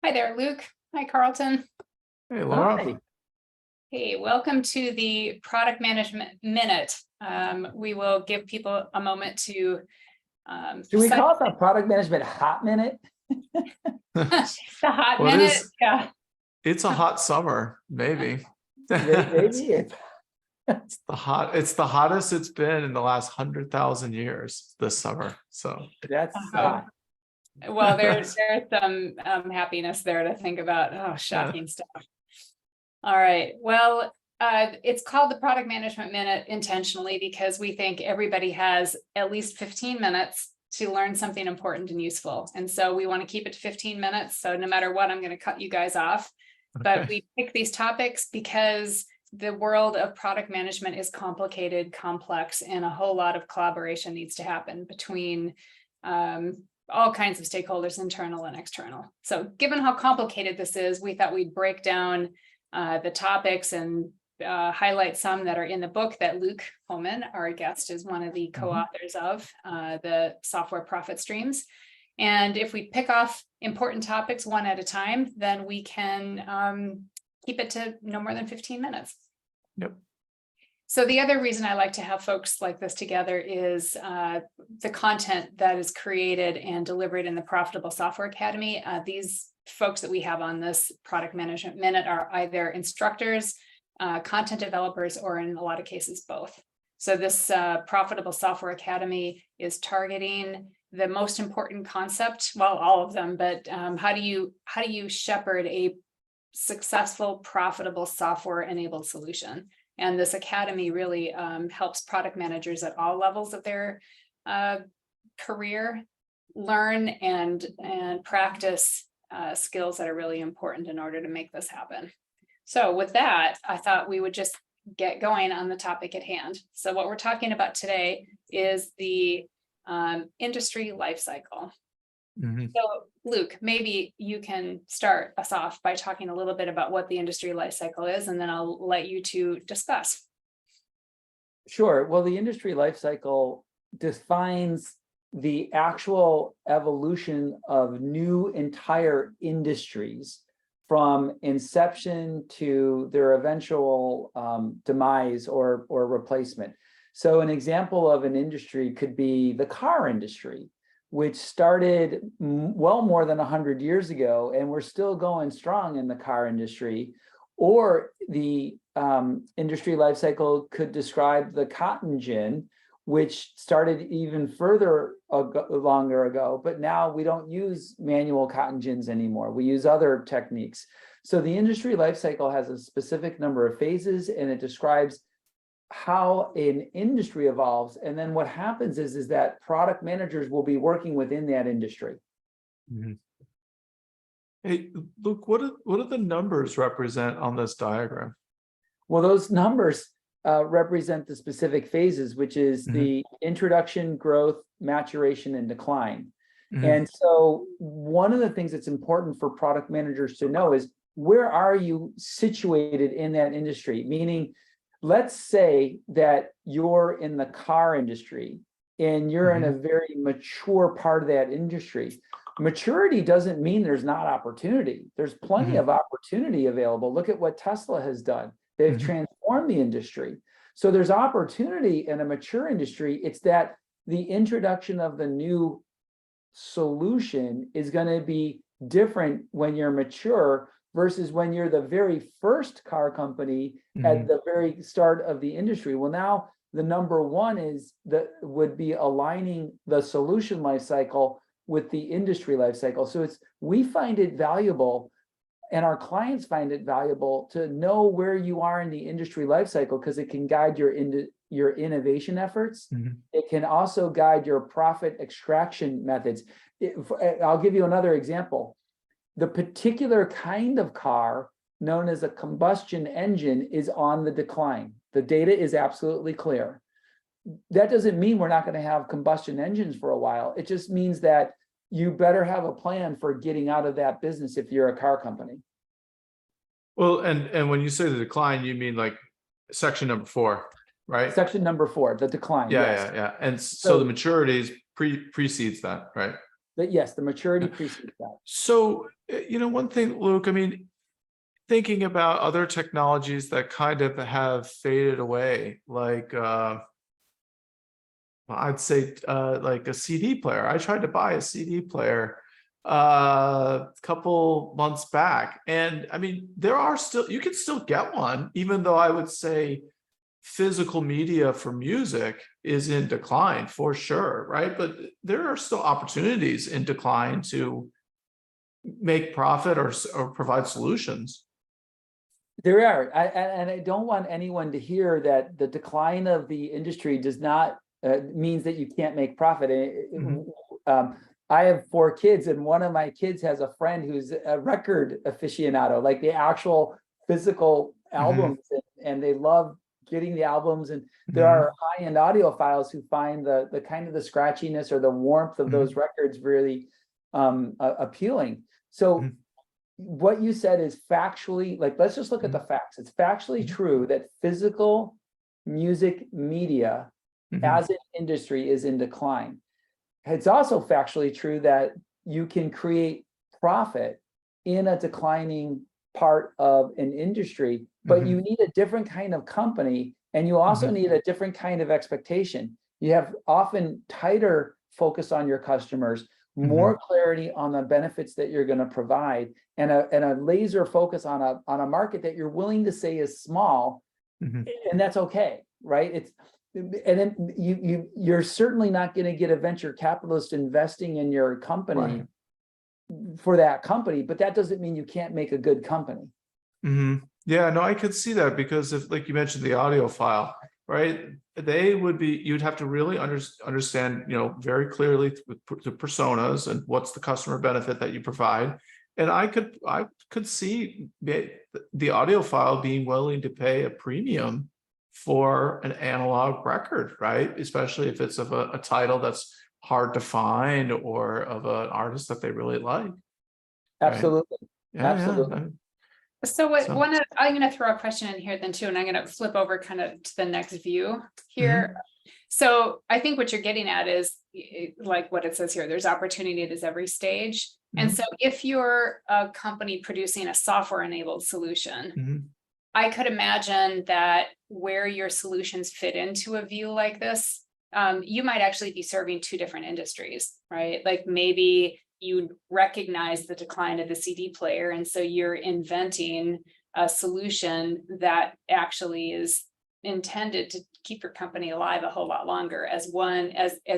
Hi there, Luke. Hi, Carlton. Hey, Laura. Hi. Hey, welcome to the Product Management Minute. We will give people a moment to Should we call it the Product Management Hot Minute? the hot Well, minute. Yeah. It's a hot summer, maybe. Maybe. It's the hottest it's been in the last 100,000 years this summer. So That's Well, there's some happiness there to think about. Oh, shocking stuff. All right. Well, it's called the Product Management Minute intentionally because we think everybody has at least 15 minutes to learn something important and useful. And so we want to keep it to 15 minutes. So no matter what, I'm going to cut you guys off. But we pick these topics because the world of product management is complicated, complex, and a whole lot of collaboration needs to happen between all kinds of stakeholders, internal and external. So given how complicated this is, we thought we'd break down the topics and highlight some that are in the book that Luke Homan, our guest, is one of the co-authors of, the Software Profit Streams. And if we pick off important topics one at a time, then we can keep it to no more than 15 minutes. Yep. So the other reason I like to have folks like this together is the content that is created and delivered in the Profitable Software Academy. These folks that we have on this Product Management Minute are either instructors, content developers, or in a lot of cases, both. So this Profitable Software Academy is targeting the most important concept, well, all of them, but how do you shepherd a successful, profitable software-enabled solution? And this academy really helps product managers at all levels of their career learn and practice skills that are really important in order to make this happen. So with that, I thought we would just get going on the topic at hand. So what we're talking about today is the industry lifecycle. So Luke, maybe you can start us off by talking a little bit about what the industry lifecycle is, and then I'll let you two discuss. Sure. Well, the industry lifecycle defines the actual evolution of new entire industries from inception to their eventual demise or replacement. So an example of an industry could be the car industry, which started well more than 100 years ago, and we're still going strong in the car industry. Or the industry lifecycle could describe the cotton gin, which started even further longer ago, but now we don't use manual cotton gins anymore. We use other techniques. So the industry lifecycle has a specific number of phases, and it describes how an industry evolves. And then what happens is that product managers will be working within that industry. Hey, Luke, what do the numbers represent on this diagram? Well, those numbers represent the specific phases, which is the introduction, growth, maturation, and decline. And so one of the things that's important for product managers to know is, where are you situated in that industry? Meaning, let's say that you're in the car industry and you're in a very mature part of that industry. Maturity doesn't mean there's not opportunity. There's plenty of opportunity available. Look at what Tesla has done. They've transformed the industry. So there's opportunity in a mature industry. It's that the introduction of the new solution is going to be different when you're mature versus when you're the very first car company at the very start of the industry. Well, now the number one is would be aligning the solution life cycle with the industry life cycle. So we find it valuable, and our clients find it valuable, to know where you are in the industry life cycle, because it can guide your innovation efforts. It can also guide your profit extraction methods. I'll give you another example. The particular kind of car known as a combustion engine is on the decline. The data is absolutely clear. That doesn't mean we're not going to have combustion engines for a while. It just means that you better have a plan for getting out of that business if you're a car company. Well, and when you say the decline, you mean like section number 4, right? Section number 4, the decline. Yeah, yes. yeah. And so the maturities precedes that, right? But yes, the maturity precedes that. So, one thing, Luke, I mean, thinking about other technologies that kind of have faded away, like I'd say like a CD player. I tried to buy a CD player a couple months back, and I mean, you can still get one, even though I would say physical media for music is in decline for sure, right? But there are still opportunities in decline to make profit or provide solutions. There are, and I don't want anyone to hear that the decline of the industry does not means that you can't make profit. I have 4 kids, and one of my kids has a friend who's a record aficionado, like the actual physical albums, and they love getting the albums. And there are high-end audiophiles who find the kind of the scratchiness or the warmth of those records really appealing. So what you said is factually, like, let's just look at the facts. It's factually true that physical music media as an industry is in decline. It's also factually true that you can create profit in a declining part of an industry, but you need a different kind of company, and you also need a different kind of expectation. You have often tighter focus on your customers, more clarity on the benefits that you're going to provide, and a laser focus on a market that you're willing to say is small, and that's okay, right? And then you're certainly not going to get a venture capitalist investing in your company for that company, but that doesn't mean you can't make a good company. Yeah, no, I could see that, because if, like you mentioned, the audio file, right? You'd have to really understand, very clearly the personas and what's the customer benefit that you provide. And I could see the audio file being willing to pay a premium for an analog record, right? Especially if it's of a title that's hard to find or of an artist that they really like. Absolutely. Right? Absolutely. So I'm going to throw a question in here then too, and I'm going to flip over kind of to the next view here. So I think what you're getting at is like what it says here, there's opportunity at every stage. And so if you're a company producing a software enabled solution, I could imagine that where your solutions fit into a view like this, you might actually be serving 2 different industries, right? Like maybe you recognize the decline of the CD player, and so you're inventing a solution that actually is intended to keep your company alive a whole lot longer. As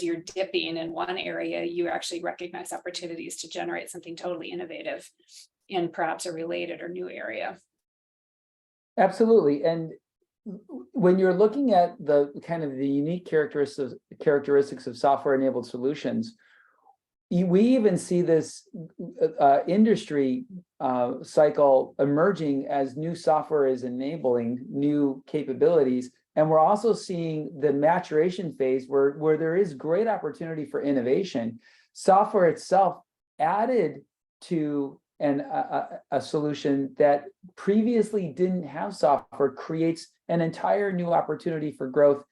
you're dipping in one area, you actually recognize opportunities to generate something totally innovative in perhaps a related or new area. Absolutely. And when you're looking at the kind of the unique characteristics of software enabled solutions, we even see this industry cycle emerging as new software is enabling new capabilities. And we're also seeing the maturation phase where there is great opportunity for innovation. Software itself added to a solution that previously didn't have software creates an entire new opportunity for growth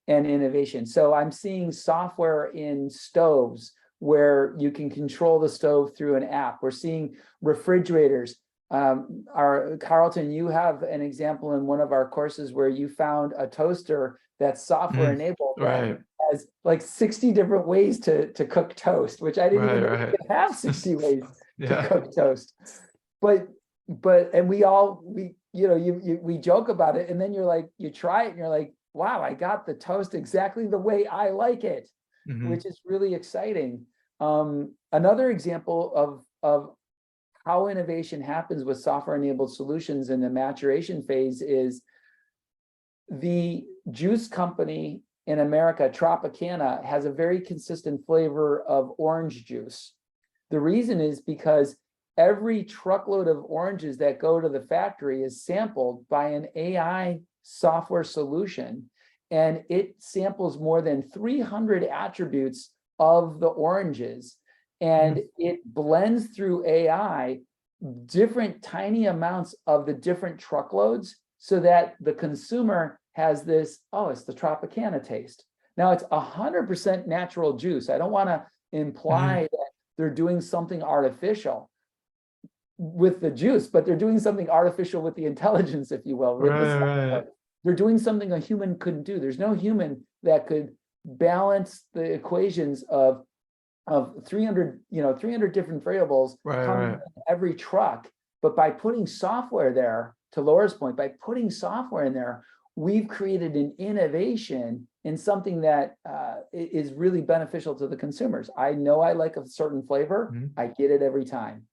and innovation. So I'm seeing software in stoves where you can control the stove through an app. We're seeing refrigerators. Carlton, you have an example in one of our courses where you found a toaster that's software enabled, that has like 60 different ways to cook toast, which I didn't even know you could have 60 ways to cook toast. But we joke about it, and then you're like, you try it and you're like, wow, I got the toast exactly the way I like it, which is really exciting. Another example of how innovation happens with software enabled solutions in the maturation phase is the juice company in America, Tropicana, has a very consistent flavor of orange juice. The reason is because every truckload of oranges that go to the factory is sampled by an AI software solution, and it samples more than 300 attributes of the oranges, and it blends through AI different tiny amounts of the different truckloads so that the consumer has this, oh, it's the Tropicana taste. Now it's 100% natural juice. I don't want to imply that they're doing something artificial with the juice, but they're doing something artificial with the intelligence, if you will. With the software. They're doing something a human couldn't do. There's no human that could balance the equations of 300 different variables coming in every truck. But by putting software there, to Laura's point, by putting software in there, we've created an innovation in something that is really beneficial to the consumers. I know I like a certain flavor. I get it every time.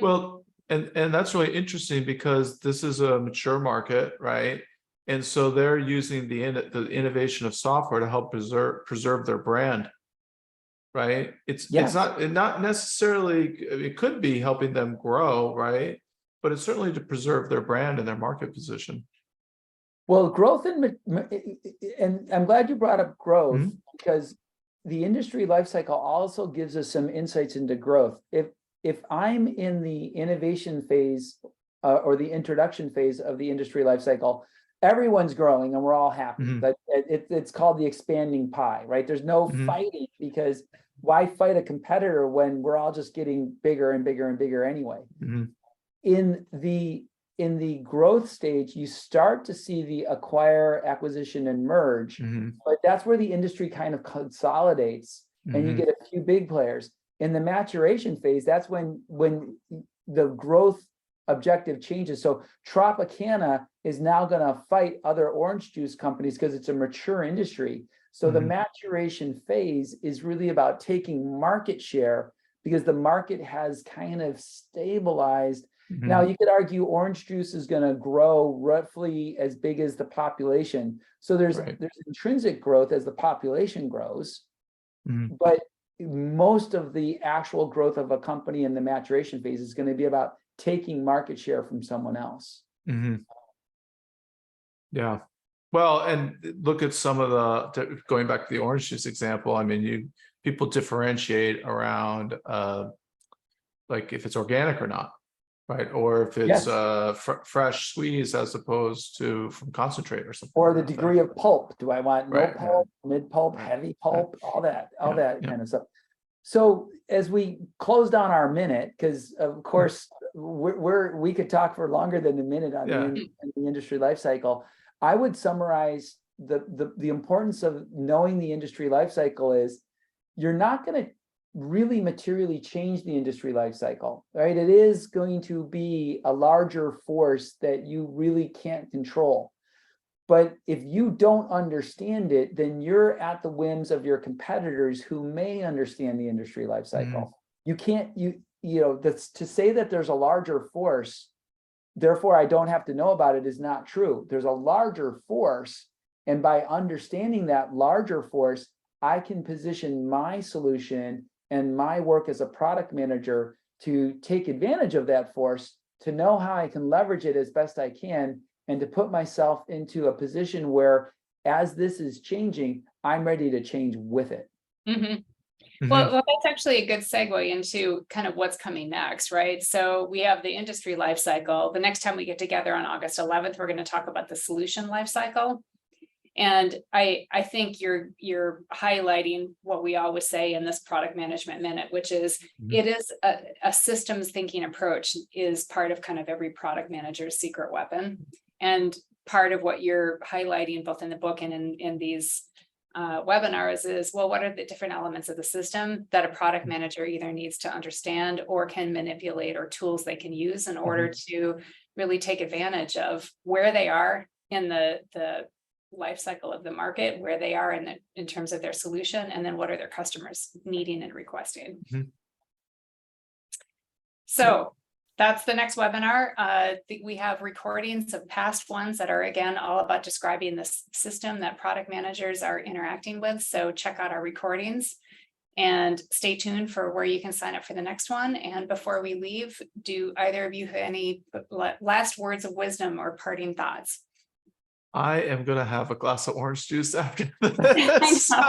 Well, and that's really interesting because this is a mature market, right? And so they're using the innovation of software to help preserve their brand, right? It's not necessarily, it could be helping them grow, right? But it's certainly to preserve their brand and their market position. Well, growth and I'm glad you brought up growth because the industry lifecycle also gives us some insights into growth. If I'm in the innovation phase or the introduction phase of the industry lifecycle, everyone's growing and we're all happy, but it's called the expanding pie, right? There's no fighting because why fight a competitor when we're all just getting bigger and bigger and bigger anyway? In the growth stage, you start to see the acquire, acquisition, and merge, but that's where the industry kind of consolidates and you get a few big players. In the maturation phase, that's when the growth objective changes. So Tropicana is now going to fight other orange juice companies because it's a mature industry. So the maturation phase is really about taking market share because the market has kind of stabilized. Now you could argue orange juice is going to grow roughly as big as the population. So there's intrinsic growth as the population grows, but most of the actual growth of a company in the maturation phase is going to be about taking market share from someone else. Yeah. Well, and look at some of the, going back to the orange juice example, I mean, people differentiate around like if it's organic or not, right? Or if it's fresh squeeze as opposed to from concentrate or something. Or the degree of pulp. Do I want no pulp, mid pulp, heavy pulp, all that kind of stuff. So as we close down our minute, because of course we could talk for longer than a minute on the industry life cycle. I would summarize the importance of knowing the industry life cycle is you're not going to really materially change the industry life cycle, right? It is going to be a larger force that you really can't control. But if you don't understand it, then you're at the whims of your competitors who may understand the industry life cycle. You can't, to say that there's a larger force, therefore I don't have to know about it is not true. There's a larger force. And by understanding that larger force, I can position my solution and my work as a product manager to take advantage of that force, to know how I can leverage it as best I can, and to put myself into a position where, as this is changing, I'm ready to change with it. Well, that's actually a good segue into kind of what's coming next, right? So we have the industry life cycle. The next time we get together on August 11th, we're going to talk about the solution life cycle. And I think you're highlighting what we always say in this product management minute, which is it is a systems thinking approach is part of kind of every product manager's secret weapon. And part of what you're highlighting both in the book and in these webinars is, well, what are the different elements of the system that a product manager either needs to understand or can manipulate, or tools they can use in order to really take advantage of where they are in the life cycle of the market, where they are in terms of their solution, and then what are their customers needing and requesting. So that's the next webinar. We have recordings of past ones that are, again, all about describing the system that product managers are interacting with. So check out our recordings and stay tuned for where you can sign up for the next one. And before we leave, do either of you have any last words of wisdom or parting thoughts? I am going to have a glass of orange juice after this. No,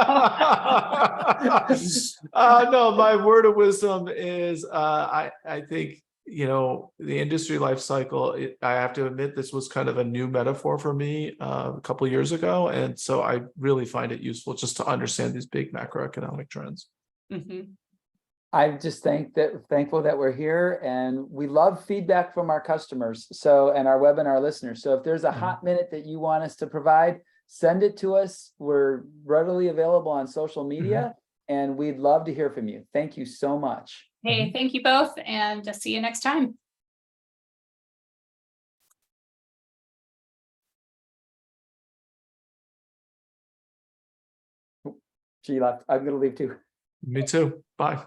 my word of wisdom is I think, the industry life cycle, I have to admit, this was kind of a new metaphor for me a couple of years ago. And so I really find it useful just to understand these big macroeconomic trends. I'm just thankful that we're here, and we love feedback from our customers. So, and our webinar listeners. So if there's a hot minute that you want us to provide, send it to us. We're readily available on social media, and we'd love to hear from you. Thank you so much. Hey, thank you both, and see you next time. She left. I'm going to leave too. Me too. Bye.